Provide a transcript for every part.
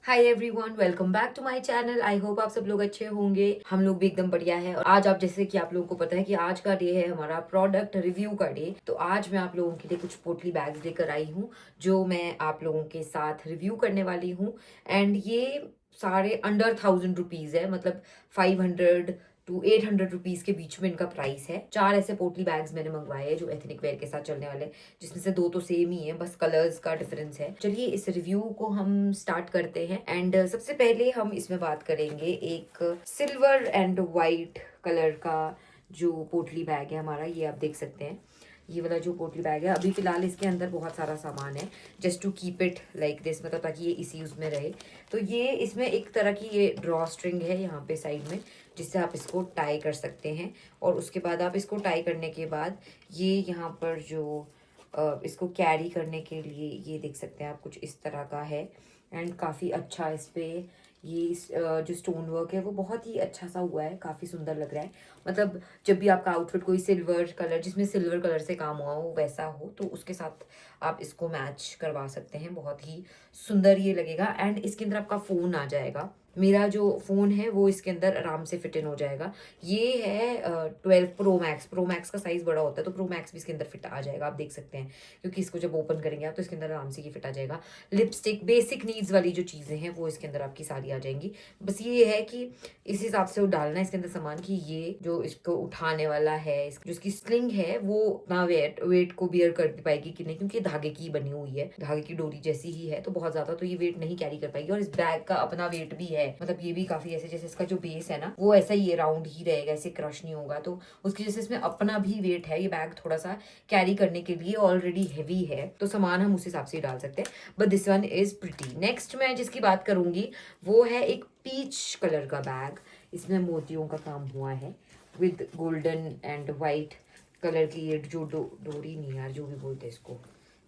Hi everyone, welcome back to my channel. I hope आप सब लोग अच्छे होंगे। हम लोग भी एकदम बढ़िया है। और आज आप जैसे कि आप लोगों को पता है कि आज का डे है हमारा प्रोडक्ट रिव्यू का डे। तो आज मैं आप लोगों के लिए कुछ पोटली बैग्स लेकर आई हूँ जो मैं आप लोगों के साथ रिव्यू करने वाली हूँ। एंड ये सारे अंडर 1000 रुपीज है, मतलब 500 टू 800 रुपीज के बीच में इनका प्राइस है। 4 ऐसे पोटली बैग्स मैंने मंगवाए हैं जो एथनिक वेयर के साथ चलने वाले, जिसमें से 2 तो सेम ही है, बस कलर्स का डिफरेंस है। चलिए इस रिव्यू को हम स्टार्ट करते हैं। एंड सबसे पहले हम इसमें बात करेंगे एक सिल्वर एंड वाइट कलर का जो पोटली बैग है हमारा। ये आप देख सकते हैं, ये वाला जो पोटली बैग है। अभी फिलहाल इसके अंदर बहुत सारा सामान है, just to keep it like this, मतलब ताकि ये इसी उसमें रहे। तो ये इसमें एक तरह की ये ड्रॉ स्ट्रिंग है यहाँ पे साइड में, जिससे आप इसको टाई कर सकते हैं। और उसके बाद आप इसको टाई करने के बाद ये यहाँ पर जो इसको कैरी करने के लिए ये देख सकते हैं आप, कुछ इस तरह का है। एंड काफ़ी अच्छा इस पे ये जो स्टोन वर्क है वो बहुत ही अच्छा सा हुआ है, काफ़ी सुंदर लग रहा है। मतलब जब भी आपका आउटफिट कोई सिल्वर कलर, जिसमें सिल्वर कलर से काम हुआ हो वैसा हो, तो उसके साथ आप इसको मैच करवा सकते हैं। बहुत ही सुंदर ये लगेगा। एंड इसके अंदर आपका फ़ोन आ जाएगा। मेरा जो फ़ोन है वो इसके अंदर आराम से फिट इन हो जाएगा। ये है 12 प्रो मैक्स का साइज़ बड़ा होता है, तो प्रो मैक्स भी इसके अंदर फिट आ जाएगा, आप देख सकते हैं। क्योंकि इसको जब ओपन करेंगे आप तो इसके अंदर आराम से ये फिट आ जाएगा। लिपस्टिक, बेसिक नीड्स वाली जो चीज़ें हैं वो इसके अंदर आपकी सारी आ जाएंगी। बस ये है कि इस हिसाब से वो डालना है इसके अंदर सामान, कि ये जो इसको उठाने वाला है, जो इसकी स्लिंग है वो ना वेट को बियर कर पाएगी कि नहीं, क्योंकि धागे की बनी हुई है, धागे की डोरी जैसी ही है, तो बहुत ज्यादा तो ये वेट नहीं कैरी कर पाएगी। और इस बैग का अपना वेट भी है, मतलब ये भी काफी ऐसे, जैसे इसका जो बेस है ना वो ऐसा ही राउंड ही रहेगा, ऐसे क्रश नहीं होगा, तो उसकी वजह से इसमें अपना भी वेट है। ये बैग थोड़ा सा कैरी करने के लिए ऑलरेडी हैवी है, तो सामान हम उस हिसाब से डाल सकते हैं। But this one is pretty. Next मैं जिसकी बात करूंगी वो है एक पीच कलर का बैग। इसमें मोतियों का काम हुआ है with golden and white colour की ये जो डोरी नहीं यार, जो भी बोलते हैं इसको,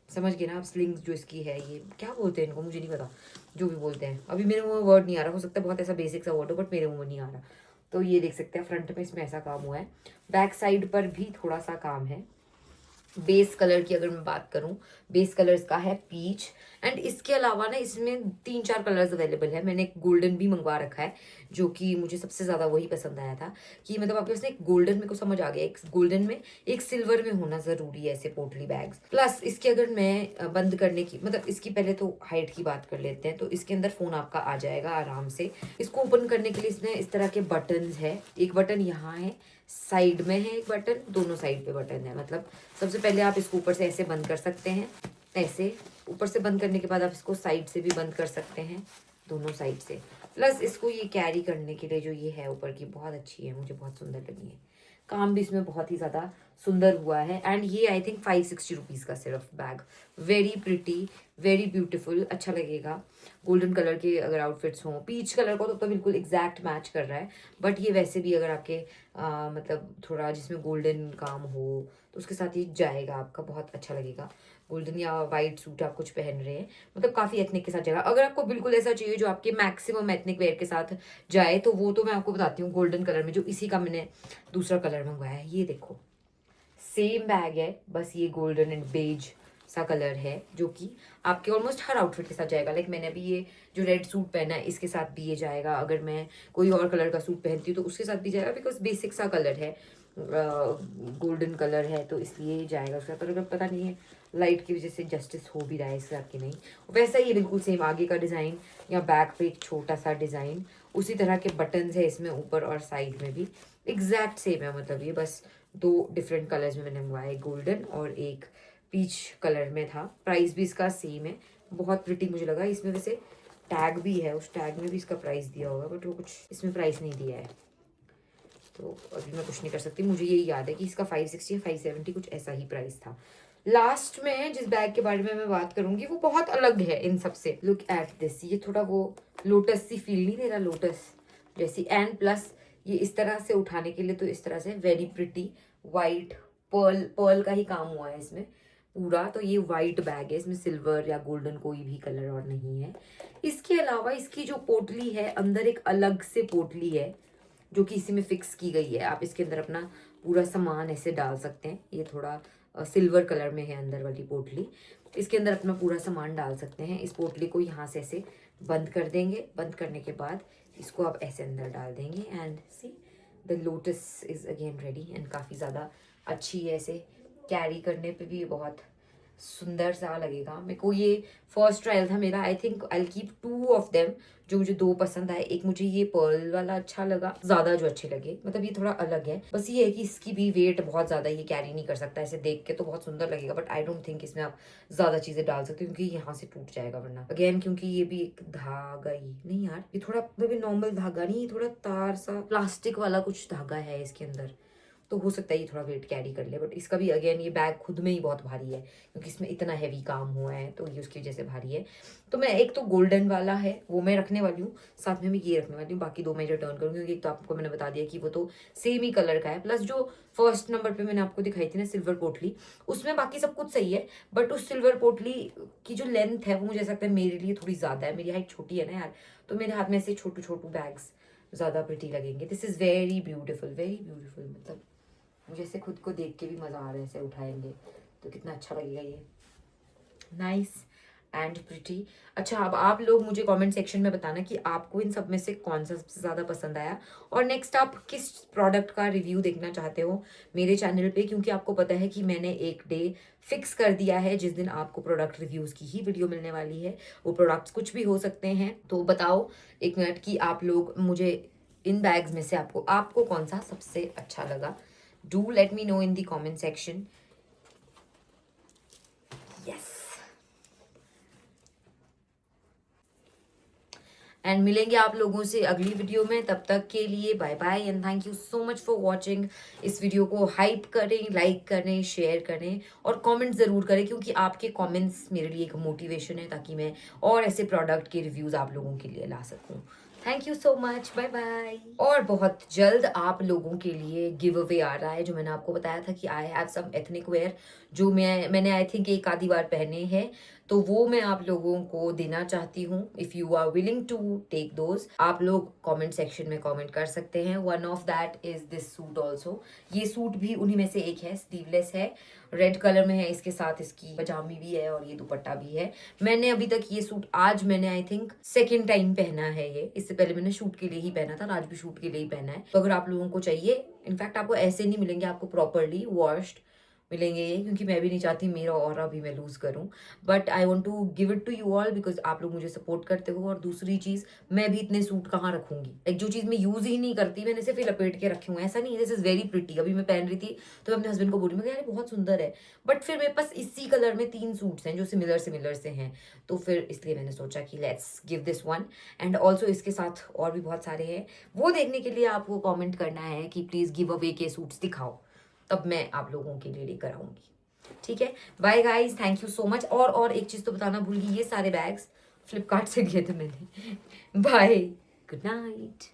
समझ गए ना आप। स्लिंग्स जो इसकी है, ये क्या बोलते हैं इनको, मुझे नहीं पता, जो भी बोलते हैं। अभी मेरे मुंह में वर्ड नहीं आ रहा, हो सकता है बहुत ऐसा बेसिक सा वर्ड हो, बट मेरे मुंह में नहीं आ रहा। तो ये देख सकते हैं फ्रंट में इसमें ऐसा काम हुआ है, बैक साइड पर भी थोड़ा सा काम है। बेस कलर की अगर मैं बात करूं, बेस कलर इसका है पीच। एंड इसके अलावा ना इसमें 3-4 कलर्स अवेलेबल है। मैंने एक गोल्डन भी मंगवा रखा है, जो कि मुझे सबसे ज्यादा वही पसंद आया था, कि मतलब आपके पास एक गोल्डन, मेरे को समझ आ गया, एक गोल्डन में एक सिल्वर में होना जरूरी है ऐसे पोटली बैग्स। प्लस इसके अगर मैं बंद करने की, मतलब इसकी पहले तो हाइट की बात कर लेते हैं, तो इसके अंदर फोन आपका आ जाएगा आराम से। इसको ओपन करने के लिए इसमें इस तरह के बटन है। एक बटन यहाँ है, साइड में है एक बटन, दोनों साइड पे बटन है। मतलब सबसे पहले आप इसको ऊपर से ऐसे बंद कर सकते हैं, ऐसे ऊपर से बंद करने के बाद आप इसको साइड से भी बंद कर सकते हैं, दोनों साइड से। प्लस इसको ये कैरी करने के लिए जो ये है ऊपर की, बहुत अच्छी है, मुझे बहुत सुंदर लगी है। काम भी इसमें बहुत ही ज़्यादा सुंदर हुआ है। एंड ये आई थिंक 560 रुपीज़ का सिर्फ bag. Very pretty, very beautiful, अच्छा लगेगा। गोल्डन कलर के अगर आउटफिट्स हों, पीच कलर को तो बिल्कुल एग्जैक्ट मैच कर रहा है, बट ये वैसे भी अगर आपके मतलब थोड़ा जिसमें गोल्डन काम हो तो उसके साथ ये जाएगा, आपका बहुत अच्छा लगेगा। गोल्डन या वाइट सूट आप कुछ पहन रहे हैं, मतलब काफ़ी एथनिक के साथ जाएगा। अगर आपको बिल्कुल ऐसा चाहिए जो आपके मैक्सिमम एथनिक वेयर के साथ जाए, तो वो तो मैं आपको बताती हूँ गोल्डन कलर में, जो इसी का मैंने दूसरा कलर मंगवाया है। ये देखो, सेम बैग है, बस ये गोल्डन एंड बेज सा कलर है, जो कि आपके ऑलमोस्ट हर आउटफिट के साथ जाएगा। लाइक मैंने अभी ये जो रेड सूट पहना है इसके साथ भी ये जाएगा। अगर मैं कोई और कलर का सूट पहनती हूँ तो उसके साथ भी जाएगा, बिकॉज बेसिक सा कलर है, गोल्डन कलर है, तो इसलिए ही जाएगा उसका। पर अगर पता नहीं है लाइट की वजह से जस्टिस हो भी रहा है इसके साथ कि नहीं, वैसा ही बिल्कुल सेम आगे का डिज़ाइन, या बैक पे एक छोटा सा डिज़ाइन, उसी तरह के बटन्स है इसमें ऊपर और साइड में भी, एग्जैक्ट सेम है। मतलब ये बस 2 डिफरेंट कलर्स में मैंने मंगवाया, गोल्डन और एक पीच कलर में था। प्राइस भी इसका सेम है, बहुत प्रिटी मुझे लगा। इसमें वैसे टैग भी है, उस टैग में भी इसका प्राइस दिया होगा, बट वो कुछ इसमें प्राइस नहीं दिया है, तो अभी मैं कुछ नहीं कर सकती। मुझे यही याद है कि इसका 560 570 कुछ ऐसा ही प्राइस था। लास्ट में जिस बैग के बारे में मैं बात करूंगी वो बहुत अलग है इन सबसे। लुक एट दिस, ये थोड़ा वो लोटस सी फील नहीं दे रहा, लोटस जैसी। एंड प्लस ये इस तरह से उठाने के लिए, तो इस तरह से very pretty white pearl, pearl का ही काम हुआ है इसमें पूरा। तो ये वाइट बैग है, इसमें सिल्वर या गोल्डन कोई भी कलर और नहीं है। इसके अलावा इसकी जो पोटली है, अंदर एक अलग से पोटली है जो कि इसी में फिक्स की गई है। आप इसके अंदर अपना पूरा सामान ऐसे डाल सकते हैं। ये थोड़ा सिल्वर कलर में है अंदर वाली पोटली, इसके अंदर अपना पूरा सामान डाल सकते हैं। इस पोटली को यहाँ से ऐसे बंद कर देंगे। बंद करने के बाद इसको आप ऐसे अंदर डाल देंगे and see the lotus is again ready and काफ़ी ज़्यादा अच्छी है, ऐसे कैरी करने पे भी बहुत सुंदर सा लगेगा। मेरे को ये फर्स्ट ट्रायल था मेरा। I think I keep 2 of them, जो मुझे 2 पसंद आए। एक मुझे ये पर्ल वाला अच्छा लगा ज्यादा, जो अच्छे लगे, मतलब ये थोड़ा अलग है। बस ये है कि इसकी भी वेट बहुत ज्यादा ये कैरी नहीं कर सकता। ऐसे देख के तो बहुत सुंदर लगेगा बट आई डोंट थिंक इसमें आप ज्यादा चीजें डाल सकते क्योंकि यहाँ से टूट जाएगा वरना अगेन, क्योंकि ये भी एक धागा ही नहीं यार, ये थोड़ा मतलब नॉर्मल धागा नहीं, ये थोड़ा तार सा प्लास्टिक वाला कुछ धागा है इसके अंदर, तो हो सकता है ये थोड़ा वेट कैरी कर ले। बट इसका भी अगेन ये बैग खुद में ही बहुत भारी है क्योंकि इसमें इतना हैवी काम हुआ है, तो ये उसकी वजह से भारी है। तो मैं एक तो गोल्डन वाला है वो मैं रखने वाली हूँ, साथ में मैं ये रखने वाली हूँ, बाकी 2 मैं रिटर्न करूँगी क्योंकि एक तो आपको मैंने बता दिया कि वो तो सेम ही कलर का है। प्लस जो फर्स्ट नंबर पे मैंने आपको दिखाई थी ना सिल्वर पोटली, उसमें बाकी सब कुछ सही है बट उस सिल्वर पोटली की जो लेंथ है वो मुझे ऐसा लगता है मेरे लिए थोड़ी ज़्यादा है। मेरी हाइट छोटी है ना यार, तो मेरे हाथ में से छोटू छोटू बैग्स ज़्यादा प्रिटी लगेंगे। दिस इज़ वेरी ब्यूटिफुल, मतलब मुझे ऐसे खुद को देख के भी मज़ा आ रहा है। ऐसे उठाएंगे तो कितना अच्छा लगेगा ये, नाइस एंड प्रिटी। अच्छा, अब आप लोग मुझे कमेंट सेक्शन में बताना कि आपको इन सब में से कौन सा सबसे ज़्यादा पसंद आया और नेक्स्ट आप किस प्रोडक्ट का रिव्यू देखना चाहते हो मेरे चैनल पे, क्योंकि आपको पता है कि मैंने एक डे फिक्स कर दिया है जिस दिन आपको प्रोडक्ट रिव्यूज़ की ही वीडियो मिलने वाली है। वो प्रोडक्ट्स कुछ भी हो सकते हैं। तो बताओ एक मिनट कि आप लोग मुझे इन बैग्स में से आपको कौन सा सबसे अच्छा लगा। Do let me know in the comment section. Yes. And मिलेंगे आप लोगों से अगली वीडियो में, तब तक के लिए bye bye and thank you so much for watching. इस वीडियो को हाइप करें, लाइक करें, शेयर करें और कमेंट ज़रूर करें क्योंकि आपके कमेंट्स मेरे लिए एक मोटिवेशन है ताकि मैं और ऐसे प्रोडक्ट के रिव्यूज़ आप लोगों के लिए ला सकूँ। Thank you so much, bye bye. और बहुत जल्द आप लोगों के लिए गिव अवे आ रहा है, जो मैंने आपको बताया था कि I have some ethnic wear जो मैंने आई थिंक एक आधी बार पहने हैं, तो वो मैं आप लोगों को देना चाहती हूँ। If you are willing to take those, आप लोग कमेंट सेक्शन में कमेंट कर सकते हैं। One of that is this suit also. ये सूट भी उन्हीं में से एक है, स्लीवलेस है, रेड कलर में है, इसके साथ इसकी पजामी भी है और ये दुपट्टा भी है। मैंने अभी तक ये सूट आज मैंने आई थिंक सेकेंड टाइम पहना है ये, इससे पहले मैंने शूट के लिए ही पहना था, आज भी शूट के लिए ही पहना है। तो अगर आप लोगों को चाहिए, इनफैक्ट आपको ऐसे नहीं मिलेंगे, आपको प्रॉपरली वॉश्ड मिलेंगे ये, क्योंकि मैं भी नहीं चाहती मेरा ऑरा भी मैं लूज करूं, but I want to give it to you all because आप लोग मुझे सपोर्ट करते हो। और दूसरी चीज, मैं भी इतने सूट कहाँ रखूंगी, लाइक जो चीज मैं यूज ही नहीं करती मैंने सिर्फ लपेट के रखे हुए, ऐसा नहीं। This is very pretty. अभी मैं पहन रही थी तो मैं अपने हस्बैंड को बोली, मैं यार बहुत सुंदर है, बट फिर मेरे पास इसी कलर में 3 सूट्स हैं जो सिमिलर से हैं, तो फिर इसलिए मैंने सोचा कि let's give this one. And also इसके साथ और भी बहुत सारे हैं, वो देखने के लिए आपको कॉमेंट करना है कि प्लीज गिव अवे के सूट्स दिखाओ, तब मैं आप लोगों के लिए लेकर आऊंगी। ठीक है, bye guys, thank you so much. और एक चीज तो बताना भूल गई, ये सारे बैग्स फ्लिपकार्ट से लिए थे मैंने। Bye, good night.